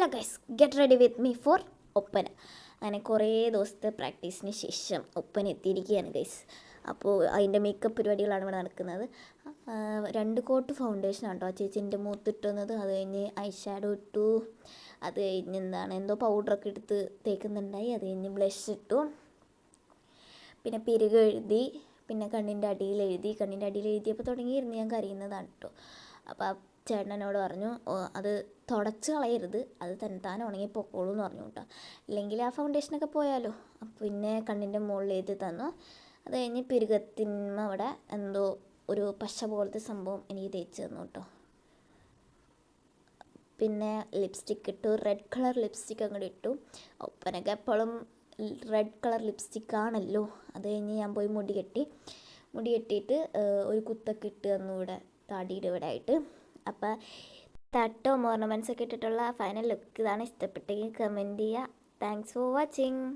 Hello guys, get ready with me for Oppana. അങ്ങനെ കുറേ ദിവസത്തെ പ്രാക്ടീസിന് ശേഷം ഒപ്പന എത്തിയിരിക്കുകയാണ് ഗൈസ്. അപ്പോൾ അതിൻ്റെ മേക്കപ്പ് പരിപാടികളാണ് ഇവിടെ നടക്കുന്നത്. 2 കോട്ട് ഫൗണ്ടേഷനാണ് കേട്ടോ ആ ചേച്ചിൻ്റെ മുഖത്തിട്ടുന്നത്. അത് കഴിഞ്ഞ് ഐ ഷാഡോ ഇട്ടു. അത് കഴിഞ്ഞ് എന്തോ പൗഡറൊക്കെ എടുത്ത് തേക്കുന്നുണ്ടായി. അത് കഴിഞ്ഞ് ബ്ലഷ് ഇട്ടു. പിന്നെ പിരുക എഴുതി. പിന്നെ കണ്ണിൻ്റെ അടിയിൽ എഴുതിയപ്പോൾ തുടങ്ങിയിരുന്നു ഞാൻ കരയുന്നതാണ് കേട്ടോ. അപ്പോൾ ആ ചേട്ടനോട് പറഞ്ഞു, അത് തുടച്ച് കളയരുത്, അത് തന്നെത്താനെ ഉണങ്ങി പൊക്കോളൂ എന്ന് പറഞ്ഞു കേട്ടോ, ഇല്ലെങ്കിൽ ആ ഫൗണ്ടേഷനൊക്കെ പോയാലോ. പിന്നെ കണ്ണിൻ്റെ മുകളിൽ എഴുതി തന്നു. അത് കഴിഞ്ഞ് പിരുകത്തിന്മ അവിടെ എന്തോ ഒരു പശ പോലത്തെ സംഭവം എനിക്ക് തേച്ച് തന്നു കേട്ടോ. പിന്നെ ലിപ്സ്റ്റിക്ക് ഇട്ടു, റെഡ് കളർ ലിപ്സ്റ്റിക്ക് അങ്ങോട്ട് ഇട്ടു. ഒപ്പനൊക്കെ എപ്പോഴും റെഡ് കളർ ലിപ്സ്റ്റിക്കാണല്ലോ. അത് കഴിഞ്ഞ് ഞാൻ പോയി മുടി കെട്ടിയിട്ട് ഒരു കുത്തൊക്കെ ഇട്ട് തന്നു ഇവിടെ താടിയുടെ ഇവിടെ ആയിട്ട്. അപ്പോൾ തട്ടോ ഓർണമെൻറ്റ്സ് ഒക്കെ ഇട്ടിട്ടുള്ള ഫൈനൽ ലുക്ക് ഇതാണ്. ഇഷ്ടപ്പെട്ടെങ്കിൽ കമൻറ്റ് ചെയ്യുക. Thanks for watching.